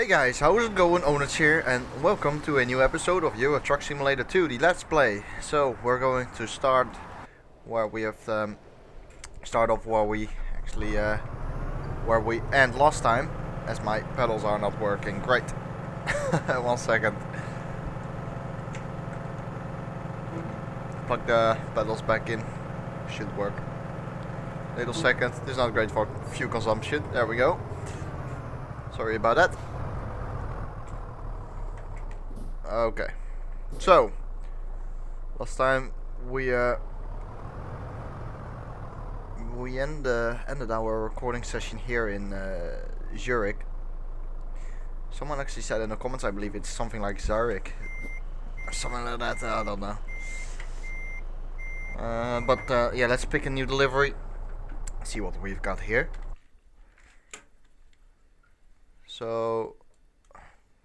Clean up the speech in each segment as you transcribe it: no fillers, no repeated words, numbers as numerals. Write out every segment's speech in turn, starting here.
Hey guys, how's it going? Owners here, and welcome to a new episode of Euro Truck Simulator 2, the Let's Play. So we're going to start where we have start off where we actually where we end last time, as my pedals are not working. Great. 1 second. Plug the pedals back in. Should work. Little second. This is not great for fuel consumption. There we go. Sorry about that. Okay, so last time we ended our recording session here in Zurich. Someone actually said in the comments, I believe it's something like Zurich or something like that. I don't know. But yeah, let's pick a new delivery. See what we've got here. So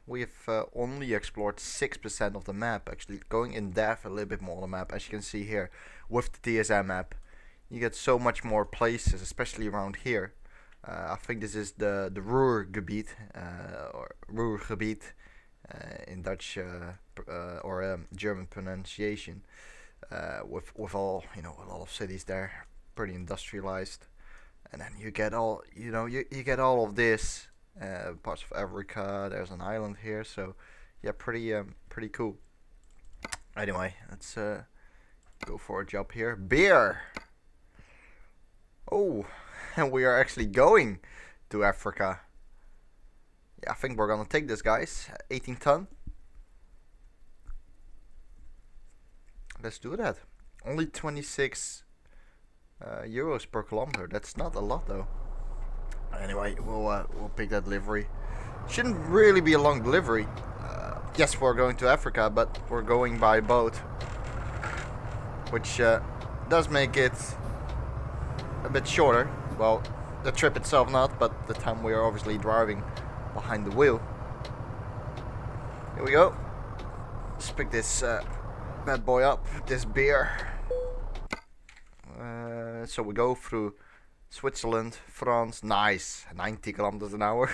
we've only explored 6% of the map, actually going in depth a little bit more on the map. As you can see here with the TSM map, you get so much more places, especially around here. I think this is the Ruhrgebiet, or Ruhrgebiet in Dutch or German pronunciation, with all, you know, a lot of cities there, pretty industrialized. And then you get all, you know, you get all of this. Parts of Africa. There's an island here, so yeah, pretty cool. Anyway, let's go for a job here. Beer. Oh, and we are actually going to Africa. Yeah, I think we're gonna take this, guys. 18 ton. Let's do that. Only 26 euros per kilometer. That's not a lot though. Anyway, we'll pick that delivery. Shouldn't really be a long delivery. Yes, we're going to Africa, but we're going by boat, which does make it a bit shorter. Well, the trip itself not, but the time we are obviously driving behind the wheel. Here we go. Let's pick this bad boy up, this beer. So we go through Switzerland, France, nice, 90 kilometers an hour.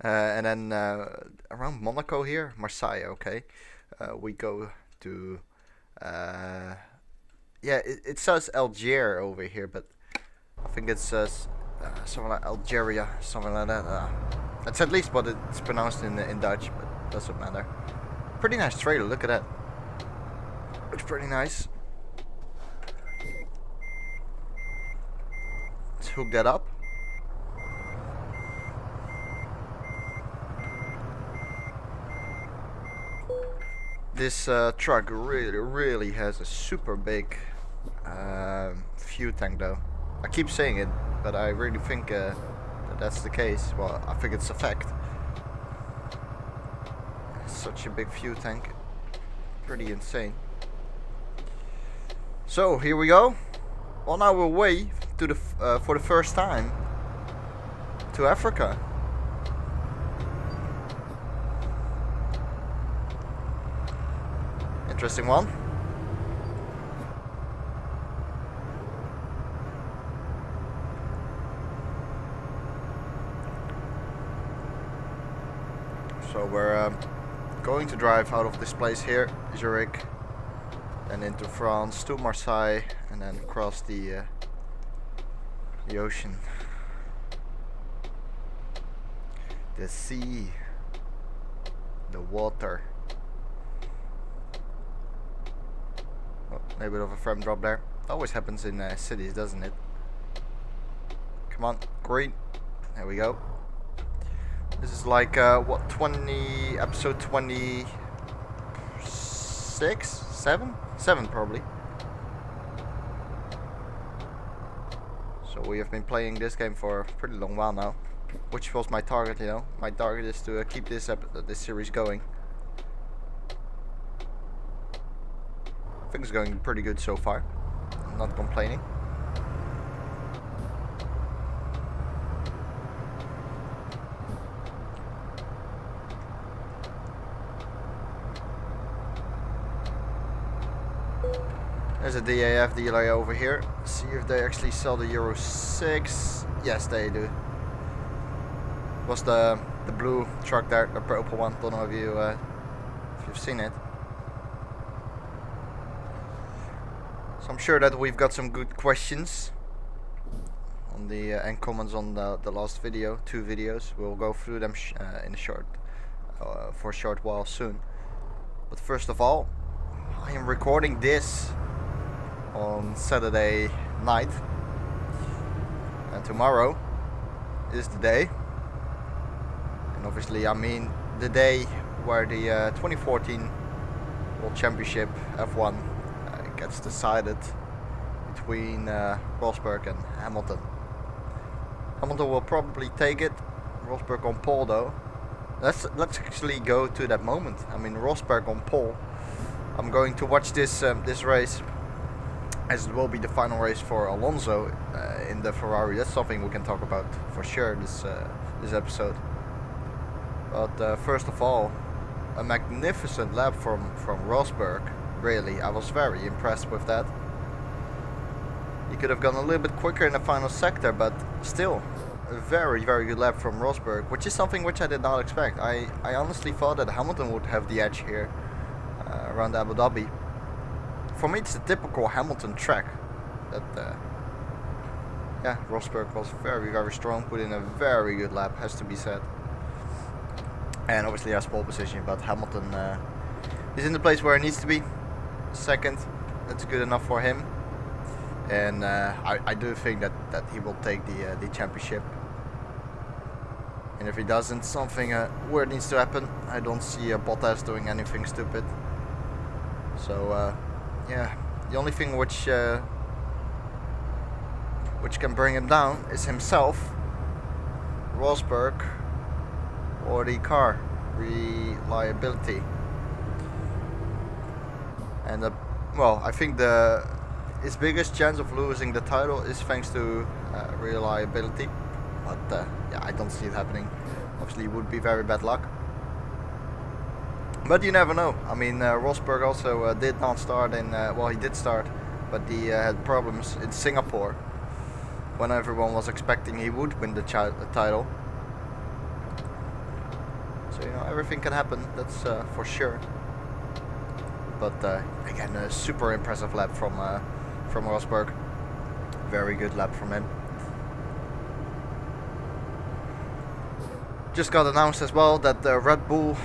And then around Monaco here, Marseille, okay. We go to, yeah, it says Algiers over here, but I think it says something like Algeria, something like that. That's at least what it's pronounced in Dutch, but doesn't matter. Pretty nice trailer, look at that. Looks pretty nice. Let's hook that up. This truck really has a super big fuel tank though. I keep saying it, but I really think that that's the case. Well, I think it's a fact. Such a big fuel tank. Pretty insane. So here we go. On our way to the for the first time to Africa. Interesting one. So we're going to drive out of this place here, Zurich, and into France to Marseille, and then across the ocean, the sea, the water. Oh, a bit of a frame drop there. Always happens in cities, doesn't it? Come on, green. There we go. This is like what, episode 26, 7 probably. So we have been playing this game for a pretty long while now, which was my target, you know. My target is to keep this series going. I think it's going pretty good so far. I'm not complaining. There's a DAF dealer over here. See if they actually sell the Euro 6. Yes, they do. Was the the blue truck there, the purple one. Don't know if you've seen it. So I'm sure that we've got some good questions on the and comments on the last video, 2 videos. We'll go through them in a short for a short while soon. But first of all, I am recording this on Saturday night, and tomorrow is the day, and obviously I mean the day where the 2014 World Championship F1 gets decided between Rosberg and Hamilton. Hamilton will probably take it, Rosberg on pole though. Let's actually go to that moment. I mean, Rosberg on pole. I'm going to watch this this race, as it will be the final race for Alonso in the Ferrari. That's something we can talk about for sure this episode. But first of all, a magnificent lap from Rosberg. Really, I was very impressed with that. He could have gone a little bit quicker in the final sector, but still, a very good lap from Rosberg, which is something which I did not expect. I honestly thought that Hamilton would have the edge here around Abu Dhabi. For me, it's a typical Hamilton track. That yeah, Rosberg was very strong, put in a very good lap, has to be said. And obviously has pole position, but Hamilton is in the place where he needs to be. Second, that's good enough for him. And I do think that he will take the championship. And if he doesn't, something weird needs to happen. I don't see Bottas doing anything stupid. So yeah, the only thing which can bring him down is himself, Rosberg, or the car reliability. And well, I think his biggest chance of losing the title is thanks to reliability, but yeah, I don't see it happening. Obviously, it would be very bad luck, but you never know. I mean, Rosberg also did not start in. Well, he did start, but he had problems in Singapore when everyone was expecting he would win the title. So you know, everything can happen. That's for sure. But again, a super impressive lap from Rosberg. Very good lap from him. Just got announced as well that the Red Bull,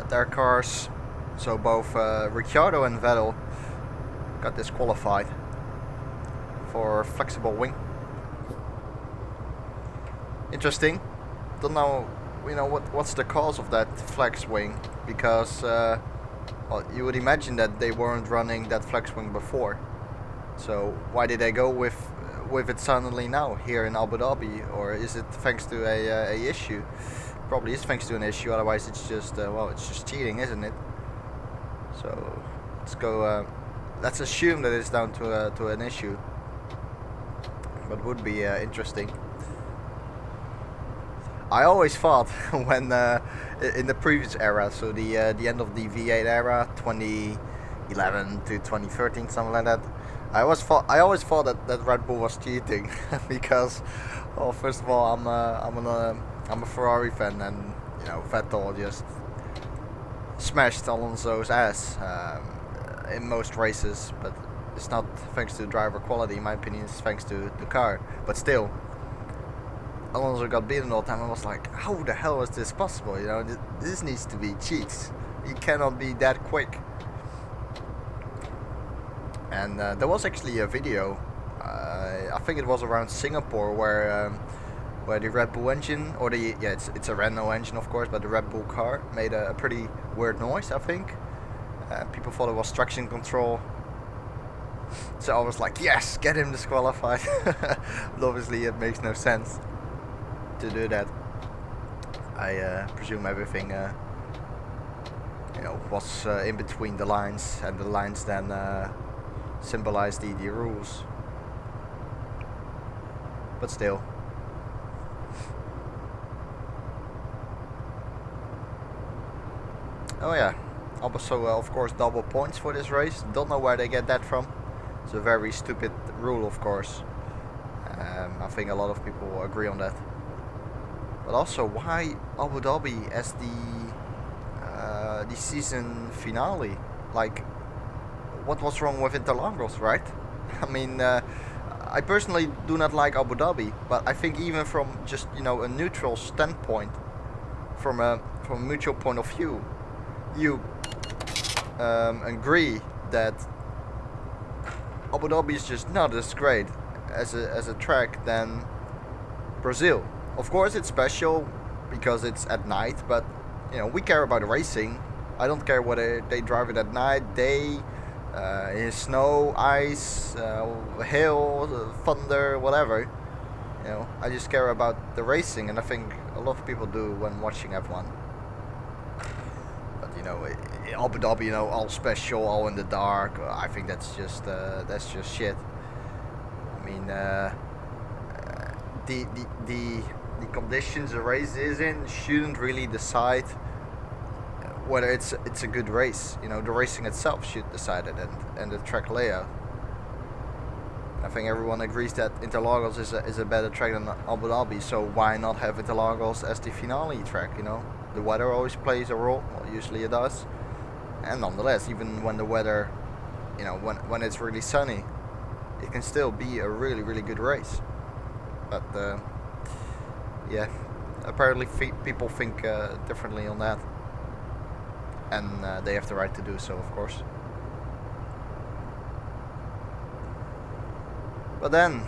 their cars, so both Ricciardo and Vettel, got disqualified for flexible wing. Interesting. Don't know, you know, what's the cause of that flex wing, because well, you would imagine that they weren't running that flex wing before. So why did they go with it suddenly now here in Abu Dhabi? Or is it thanks to a issue? Probably is thanks to an issue. Otherwise, it's just well, it's just cheating, isn't it? So let's go. Let's assume that it's down to an issue. But would be interesting. I always thought when in the previous era, so the end of the V8 era, 2011 to 2013, something like that, I always thought that Red Bull was cheating because, well, first of all, I'm a Ferrari fan, and you know, Vettel just smashed Alonso's ass in most races, but it's not thanks to driver quality, in my opinion. It's thanks to the car, but still. Alonso got beaten all the time. I was like, how the hell is this possible? You know, this needs to be cheats. He cannot be that quick. And there was actually a video, I think it was around Singapore, where the Red Bull engine, or it's a Renault engine of course, but the Red Bull car made a pretty weird noise, I think. People thought it was traction control. So I was like, yes, get him disqualified. But obviously it makes no sense to do that. I presume everything you know, was in between the lines, and the lines then symbolize the rules. But still. Oh yeah, also of course double points for this race. Don't know where they get that from. It's a very stupid rule, of course. I think a lot of people agree on that. But also, why Abu Dhabi as the season finale? Like, what was wrong with Interlagos, right? I mean, I personally do not like Abu Dhabi, but I think even from just a neutral standpoint, from a mutual point of view, you agree that Abu Dhabi is just not as great as a track than Brazil. Of course, it's special because it's at night, but we care about racing. I don't care whether they drive it at night, day, in snow, ice, hail, thunder, whatever. I just care about the racing, and I think a lot of people do when watching F1. But Abu Dhabi, all special, all in the dark. I think that's just shit. I mean, the conditions the race is in shouldn't really decide whether it's a good race. The racing itself should decide it, and the track layout. I think everyone agrees that Interlagos is a better track than Abu Dhabi, so why not have Interlagos as the finale track? The weather always plays a role. Well, usually it does, and nonetheless, even when the weather, when it's really sunny, it can still be a really, really good race. But yeah, apparently people think differently on that, and they have the right to do so, of course. But then,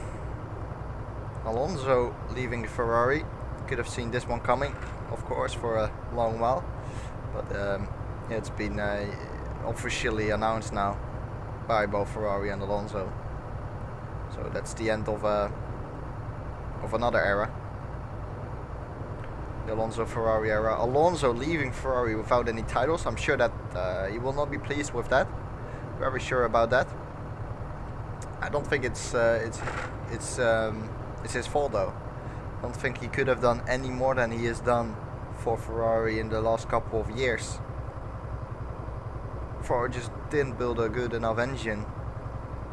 Alonso leaving Ferrari. Could have seen this one coming, of course, for a long while. But yeah, it's been officially announced now by both Ferrari and Alonso. So that's the end of another era. The Alonso Ferrari era. Alonso leaving Ferrari without any titles. I'm sure that he will not be pleased with that. Very sure about that. I don't think it's his fault though. I don't think he could have done any more than he has done for Ferrari in the last couple of years. Ferrari just didn't build a good enough engine.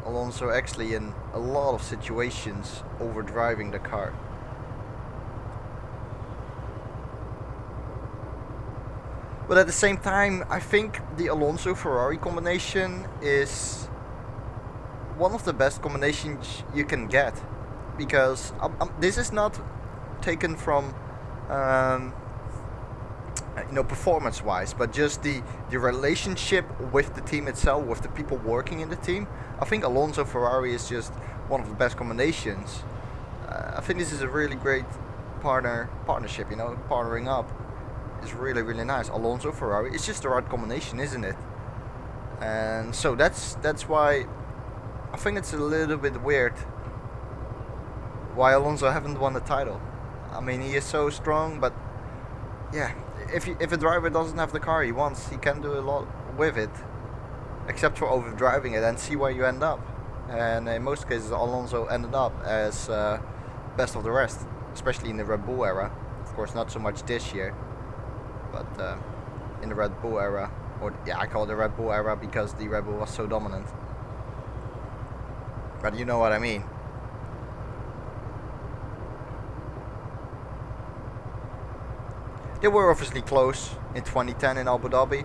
Alonso actually in a lot of situations overdriving the car. But at the same time, I think the Alonso Ferrari combination is one of the best combinations you can get, because this is not taken from performance wise, but just the relationship with the team itself, with the people working in the team. I think Alonso Ferrari is just one of the best combinations. I think this is a really great partnership. Partnering up is really, really nice. Alonso Ferrari, it's just the right combination, isn't it? And so that's why I think it's a little bit weird why Alonso haven't won the title. I mean, he is so strong, but yeah, if a driver doesn't have the car he wants, he can do a lot with it, except for overdriving it, and see where you end up. And in most cases, Alonso ended up as best of the rest, especially in the Red Bull era. Of course, not so much this year, but in the Red Bull era, or yeah, I call it the Red Bull era because the Red Bull was so dominant. But you know what I mean. They were obviously close in 2010 in Abu Dhabi.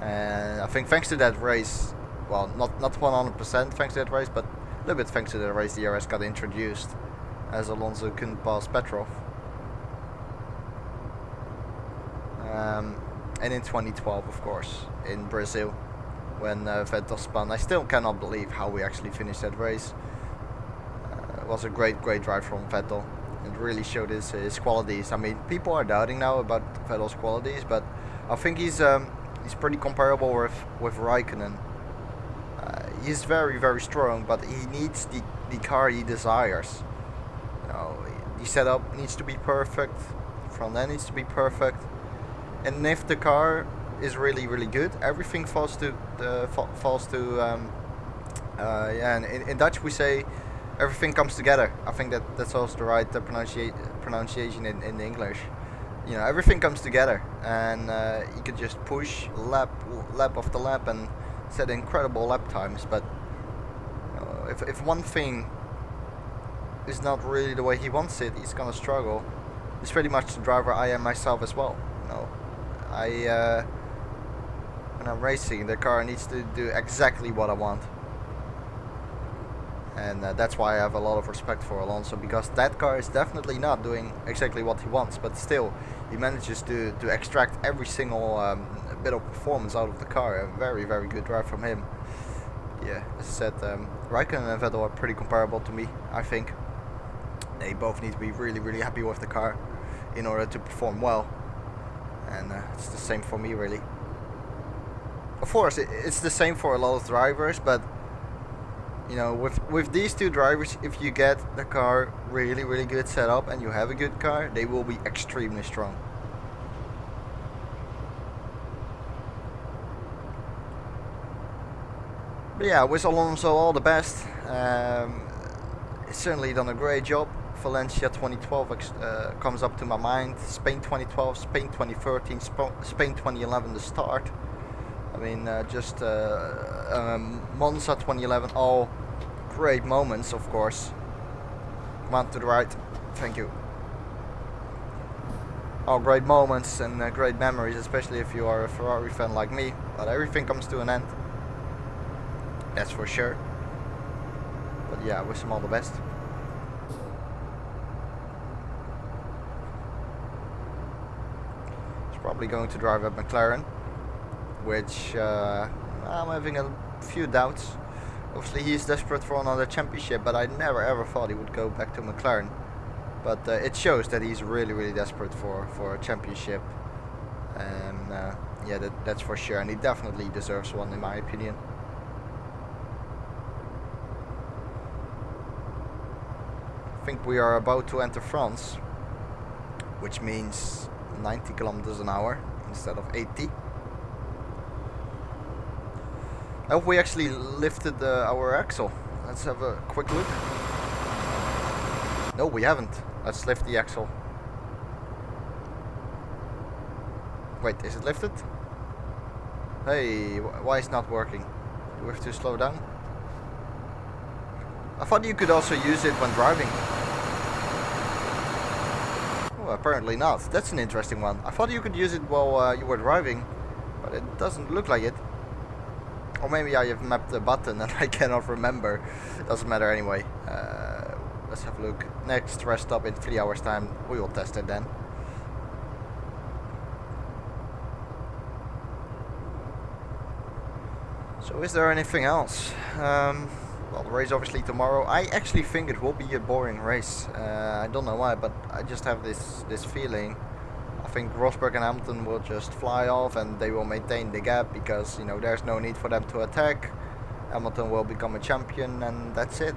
And I think thanks to that race, well, not 100% thanks to that race, but a little bit thanks to that race, the DRS got introduced, as Alonso couldn't pass Petrov. And in 2012, of course, in Brazil, when Vettel spun. I still cannot believe how we actually finished that race. It was a great drive from Vettel. It really showed his qualities. I mean, people are doubting now about Vettel's qualities, but I think he's pretty comparable with Raikkonen. He's very strong, but he needs the car he desires. The setup needs to be perfect, front end needs to be perfect, and if the car is really good, everything falls to yeah. And in Dutch we say everything comes together. I think that's also the right pronunciation in English. Everything comes together, and you could just push lap after lap and set incredible lap times. But if one thing is not really the way he wants it, he's gonna struggle. He's pretty much the driver I am myself as well. You know, when I'm racing, the car needs to do exactly what I want. And that's why I have a lot of respect for Alonso, because that car is definitely not doing exactly what he wants, but still he manages to extract every single bit of performance out of the car. A very, very good drive from him. Yeah, as I said, Raikkonen and Vettel are pretty comparable to me, I think. They both need to be really, really happy with the car in order to perform well. And it's the same for me, really. Of course, it's the same for a lot of drivers, but you know, with these two drivers, if you get the car really, really good setup and you have a good car, they will be extremely strong. But yeah, wish Alonso all the best. He's certainly done a great job. Valencia 2012 comes up to my mind. Spain 2012, Spain 2013, Spain 2011, the start. I mean, Monza 2011, all great moments, of course. Come on, to the right. Thank you. All great moments and great memories, especially if you are a Ferrari fan like me. But everything comes to an end. That's for sure. But yeah, I wish him all the best. He's probably going to drive at McLaren, which I'm having a few doubts. Obviously he's desperate for another championship, but I never ever thought he would go back to McLaren. But it shows that he's really, really desperate for a championship. And yeah, that's for sure, and he definitely deserves one in my opinion. I think we are about to enter France, which means 90 kilometers an hour instead of 80. I hope we actually lifted our axle. Let's have a quick look. No, we haven't. Let's lift the axle. Wait, is it lifted? Hey, why is it not working? Do we have to slow down? I thought you could also use it when driving. Oh, apparently not. That's an interesting one. I thought you could use it while you were driving, but it doesn't look like it. Or maybe I have mapped the button and I cannot remember. Doesn't matter anyway. Let's have a look. Next rest stop in 3 hours time. We will test it then. So is there anything else? Well, the race obviously tomorrow. I actually think it will be a boring race. I don't know why, but I just have this feeling. I think Rosberg and Hamilton will just fly off and they will maintain the gap because, you know, there's no need for them to attack. Hamilton will become a champion and that's it.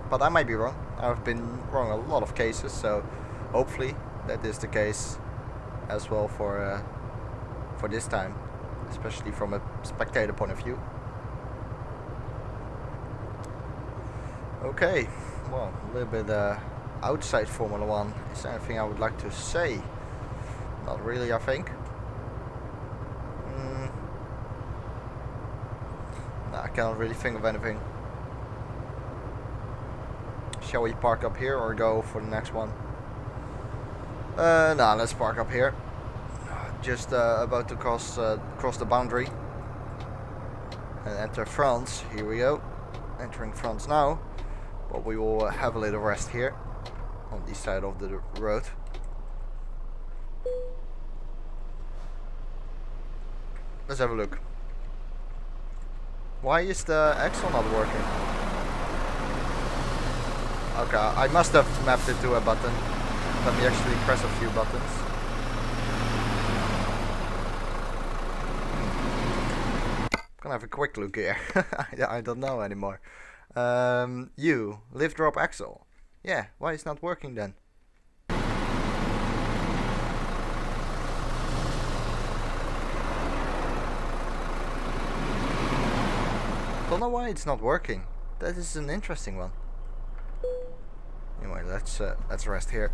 But I might be wrong. I've been wrong a lot of cases, so hopefully that is the case as well for this time, especially from a spectator point of view. Okay, well, a little bit outside Formula 1. Is there anything I would like to say? Not really, I think. No, I cannot really think of anything. Shall we park up here or go for the next one? No, let's park up here. Just about to cross the boundary and enter France. Here we go. Entering France now. But we will have a little rest here on this side of the road. Let's have a look. Why is the axle not working? Okay, I must have mapped it to a button. Let me actually press a few buttons. Gonna have a quick look here. I don't know anymore. You lift drop axle. Yeah, why is it not working then? Don't know why it's not working. That is an interesting one. Anyway, let's rest here.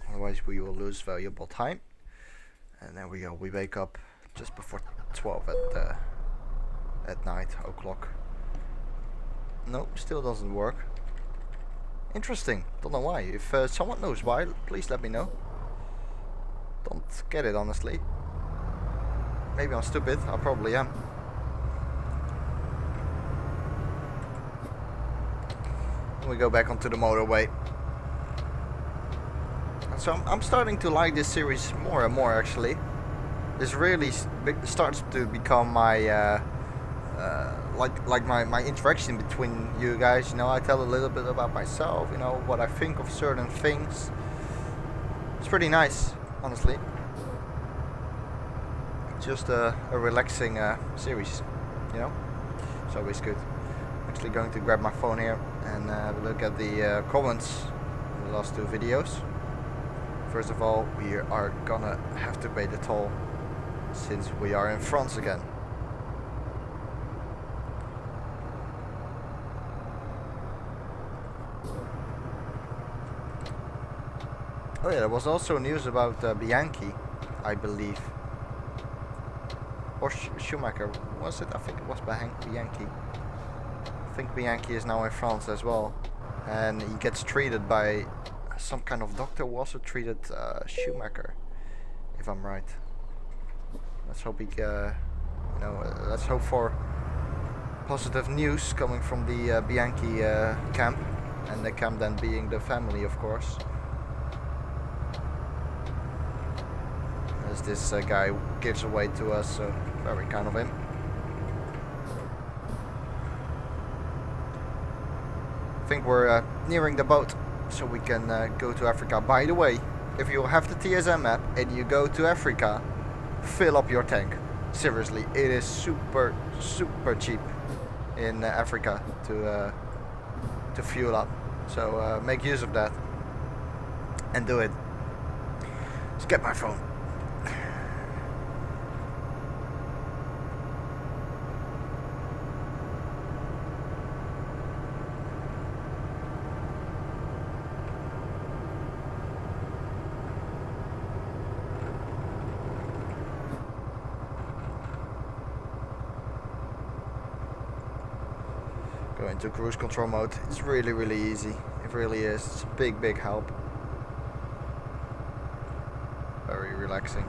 Otherwise we will lose valuable time. And there we go. We wake up just before 12 at night, o'clock. No, still doesn't work. Interesting. Don't know why. If someone knows why, please let me know. Don't get it, honestly. Maybe I'm stupid. I probably am. We go back onto the motorway. So I'm starting to like this series more and more, actually. This really starts to become my like my interaction between you guys. You know, I tell a little bit about myself, you know, what I think of certain things. It's pretty nice, honestly. Just a relaxing series, you know. It's always good. I'm actually going to grab my phone here and have a look at the comments in the last two videos. First of all, we are gonna have to pay the toll since we are in France again. Oh yeah, there was also news about Bianchi, I believe. Or Schumacher, was it? I think it was Bianchi. I think Bianchi is now in France as well. And he gets treated by some kind of doctor who also treated Schumacher, if I'm right. Let's hope he, you know, let's hope for positive news coming from the Bianchi camp. And the camp then being the family, of course. As this guy gives away to us, so very kind of him. I think we're nearing the boat, so we can go to Africa. By the way, if you have the TSM app and you go to Africa, fill up your tank. Seriously, it is super cheap in Africa to fuel up. So make use of that and do it. Let's get my phone. Go into cruise control mode. It's really easy. It really is. It's a big help. Very relaxing.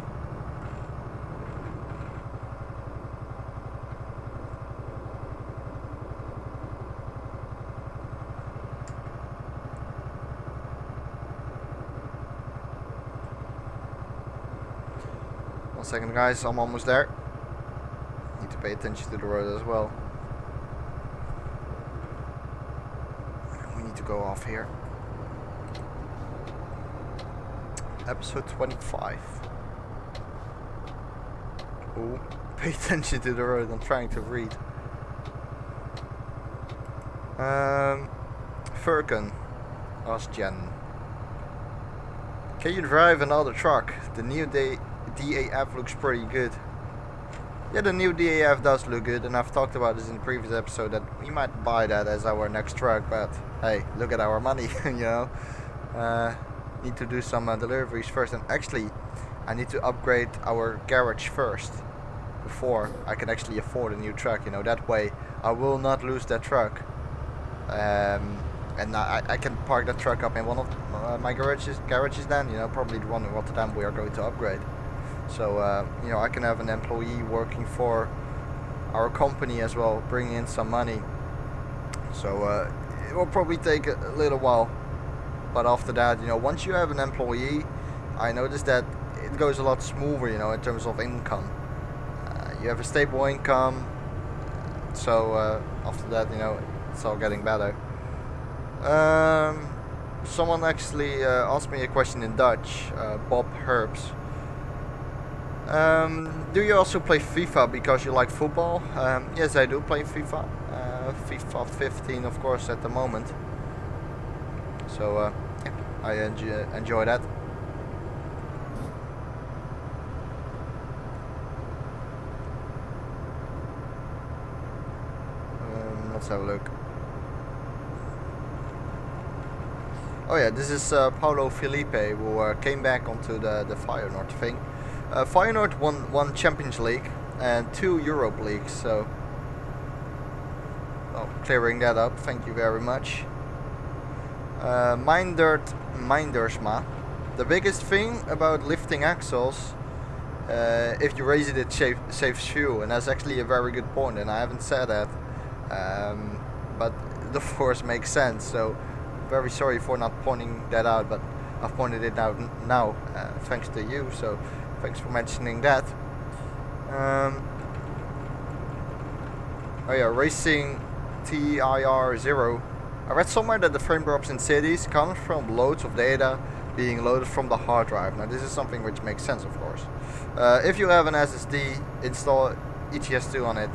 One second, guys, I'm almost there. Need to pay attention to the road as well. We need to go off here. Episode 25. Oh, pay attention to the road. I'm trying to read. Furkan asked Jen, can you drive another truck? The new DAF looks pretty good. Yeah, the new DAF does look good, and I've talked about this in the previous episode that we might buy that as our next truck, but hey, look at our money, you know. Need to do some deliveries first, and actually I need to upgrade our garage first before I can actually afford a new truck, you know. That way I will not lose that truck, and I can park that truck up in one of my garages then, you know, probably the one in Rotterdam we are going to upgrade. So you know, I can have an employee working for our company as well, bringing in some money. So it will probably take a little while, but after that, you know, once you have an employee, I noticed that it goes a lot smoother, you know, in terms of income. You have a stable income, so after that, you know, it's all getting better. Someone actually asked me a question in Dutch, Bob Herbs. Do you also play FIFA because you like football? Yes, I do play FIFA. FIFA 15, of course, at the moment. So yeah, I enjoy that. Let's have a look. Oh yeah, this is Paulo Felipe, who came back onto the Feyenoord thing. Feyenoord won 1 Champions League and 2 Europe Leagues, so clearing that up, thank you very much. Mindersma. The biggest thing about lifting axles, if you raise it, it saves fuel, and that's actually a very good point, and I haven't said that, but it of course makes sense. So very sorry for not pointing that out, but I've pointed it out now, thanks to you. So thanks for mentioning that. Oh yeah, racing TIR0. I read somewhere that the frame drops in cities comes from loads of data being loaded from the hard drive. Now this is something which makes sense, of course. If you have an SSD, install ETS2 on it.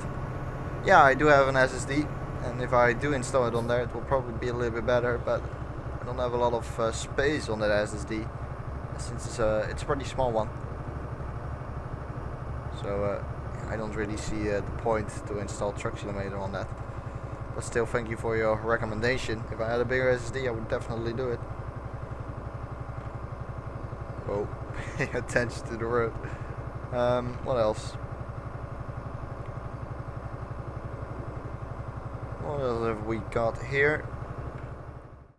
Yeah, I do have an SSD, and if I do install it on there, it will probably be a little bit better, but I don't have a lot of space on that SSD, since it's a pretty small one. So I don't really see the point to install Truck Simulator on that. But still, thank you for your recommendation. If I had a bigger SSD, I would definitely do it. Oh, pay attention to the road. What else? What else have we got here?